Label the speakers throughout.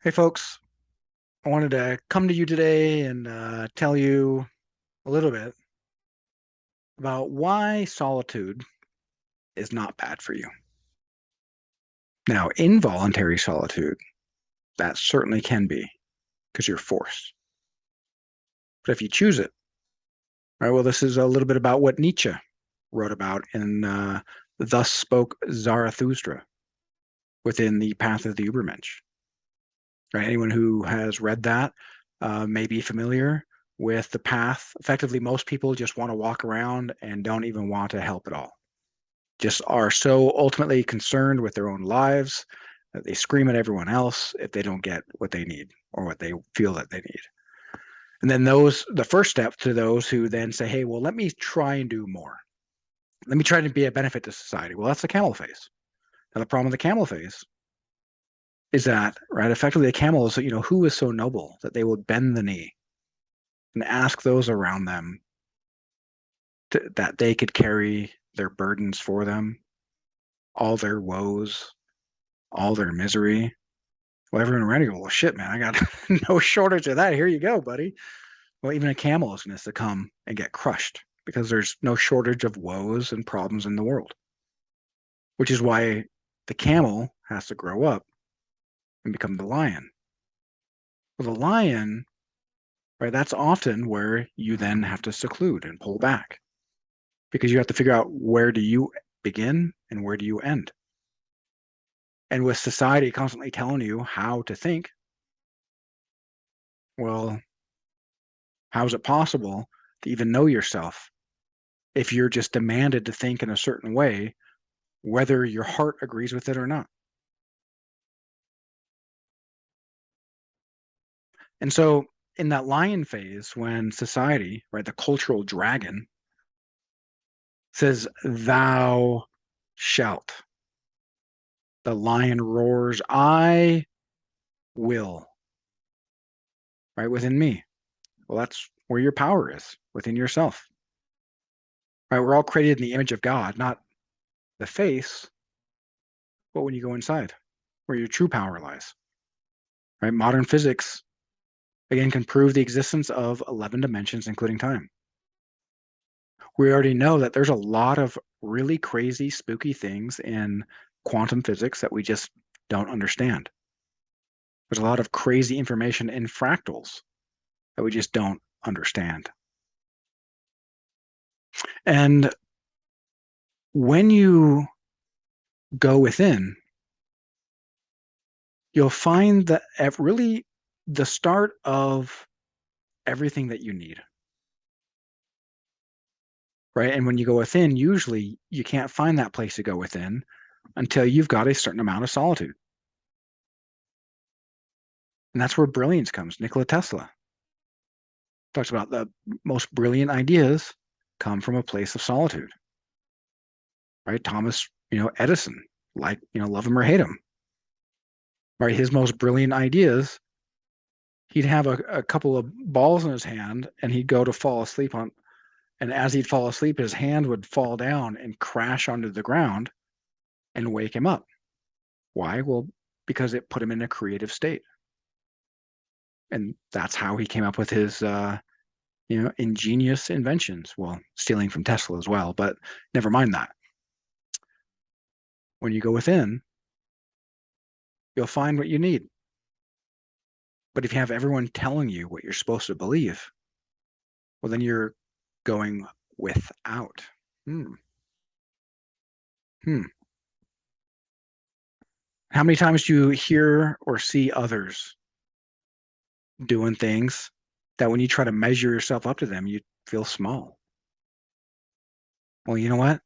Speaker 1: Hey folks, I wanted to come to you today and tell you a little bit about why solitude is not bad for you. Now, involuntary solitude, that certainly can be because you're forced. But if you choose it, right, well, this is a little bit about what Nietzsche wrote about in Thus Spoke Zarathustra within the Path of the Übermensch. Right? Anyone who has read that may be familiar with the path. Effectively, most people just want to walk around and don't even want to help at all. Just are so ultimately concerned with their own lives that they scream at everyone else if they don't get what they need or what they feel that they need. And then the first step to those who then say, hey, well, let me try and do more. Let me try to be a benefit to society. Well, that's the camel phase. Now, the problem with the camel phase is that, right, effectively, the camel is, who is so noble that they will bend the knee and ask those around them that they could carry their burdens for them, all their woes, all their misery. Well, everyone around you go, well, shit, man, I got no shortage of that. Here you go, buddy. Well, even a camel is going to succumb and get crushed because there's no shortage of woes and problems in the world, which is why the camel has to grow up and become the lion. Well, the lion, right, that's often where you then have to seclude and pull back because you have to figure out where do you begin and where do you end. And with society constantly telling you how to think, well, how is it possible to even know yourself if you're just demanded to think in a certain way, whether your heart agrees with it or not? And so, in that lion phase, when society, right, the cultural dragon says, thou shalt, the lion roars, I will, right, within me. Well, that's where your power is, within yourself. Right? We're all created in the image of God, not the face, but when you go inside, where your true power lies. Right? Modern physics, again, can prove the existence of 11 dimensions, including time. We already know that there's a lot of really crazy, spooky things in quantum physics that we just don't understand. There's a lot of crazy information in fractals that we just don't understand. And when you go within, you'll find that at really the start of everything that you need. Right. And when you go within, usually you can't find that place to go within until you've got a certain amount of solitude. And that's where brilliance comes. Nikola Tesla talks about the most brilliant ideas come from a place of solitude. Right. Thomas, Edison, like, love him or hate him. Right. His most brilliant ideas, he'd have a couple of balls in his hand and he'd go to fall asleep on. And as he'd fall asleep, his hand would fall down and crash onto the ground and wake him up. Why? Well, because it put him in a creative state. And that's how he came up with his ingenious inventions. Well, stealing from Tesla as well, but never mind that. When you go within, you'll find what you need. But if you have everyone telling you what you're supposed to believe, well, then you're going without. Hmm. Hmm. How many times do you hear or see others doing things that when you try to measure yourself up to them, you feel small? Well, you know what?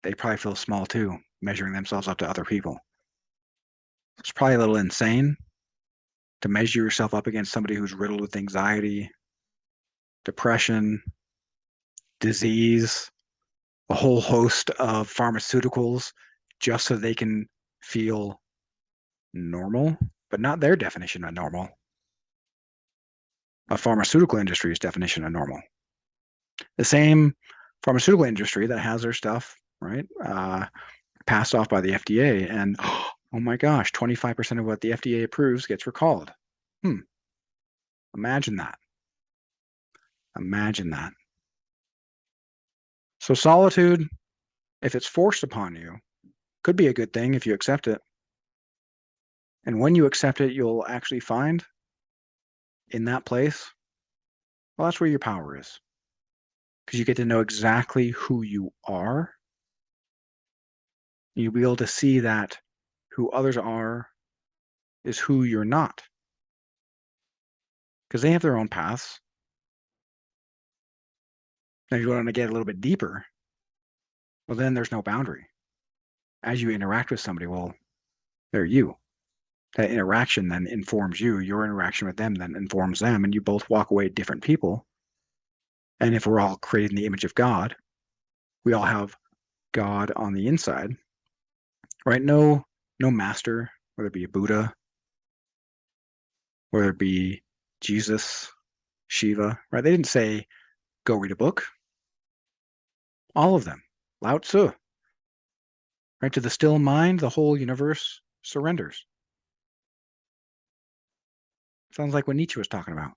Speaker 1: They probably feel small too, measuring themselves up to other people. It's probably a little insane to measure yourself up against somebody who's riddled with anxiety, depression, disease, a whole host of pharmaceuticals just so they can feel normal, but not their definition of normal. A pharmaceutical industry's definition of normal. The same pharmaceutical industry that has their stuff, right, passed off by the FDA. And Oh my gosh, 25% of what the FDA approves gets recalled. Hmm, imagine that. Imagine that. So solitude, if it's forced upon you, could be a good thing if you accept it. And when you accept it, you'll actually find in that place, well, that's where your power is. Because you get to know exactly who you are. You'll be able to see that who others are is who you're not. Because they have their own paths. Now, if you want to get a little bit deeper, well, then there's no boundary. As you interact with somebody, well, they're you. That interaction then informs you. Your interaction with them then informs them, and you both walk away different people. And if we're all created in the image of God, we all have God on the inside, right? No master, whether it be a Buddha, whether it be Jesus, Shiva, right? They didn't say, go read a book. All of them. Lao Tzu, right? To the still mind, the whole universe surrenders. Sounds like what Nietzsche was talking about.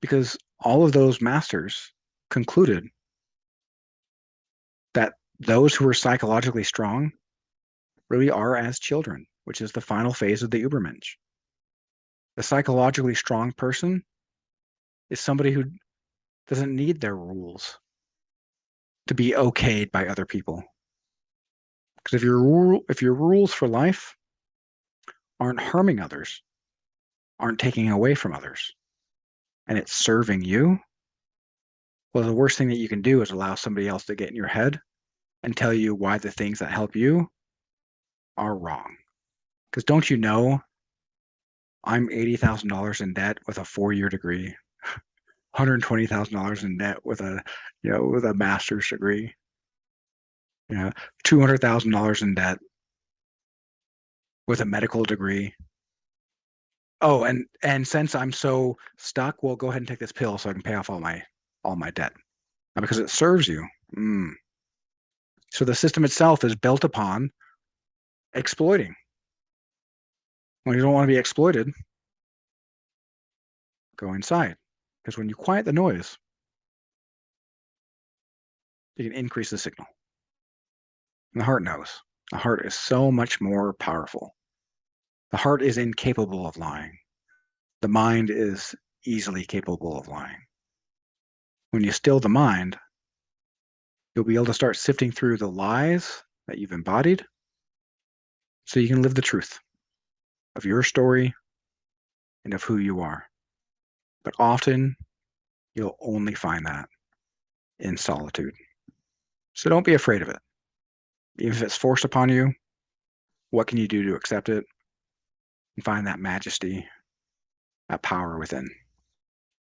Speaker 1: Because all of those masters concluded that those who are psychologically strong really are as children, which is the final phase of the Ubermensch. The psychologically strong person is somebody who doesn't need their rules to be okayed by other people. Because if your rules for life aren't harming others, aren't taking away from others, and it's serving you, well, the worst thing that you can do is allow somebody else to get in your head and tell you why the things that help you are wrong. Because don't you know I'm $80,000 in debt with a 4-year degree, $120,000 in debt with a master's degree, $200,000 in debt with a medical degree. Oh, and since I'm so stuck, well, go ahead and take this pill so I can pay off all my debt. Now, because it serves you. Mm. So the system itself is built upon exploiting. When you don't want to be exploited, go inside. Because when you quiet the noise, you can increase the signal. And the heart knows. The heart is so much more powerful. The heart is incapable of lying. The mind is easily capable of lying. When you still the mind, you'll be able to start sifting through the lies that you've embodied so you can live the truth of your story and of who you are. But often you'll only find that in solitude. So don't be afraid of it. Even if it's forced upon you, what can you do to accept it and find that majesty, that power within?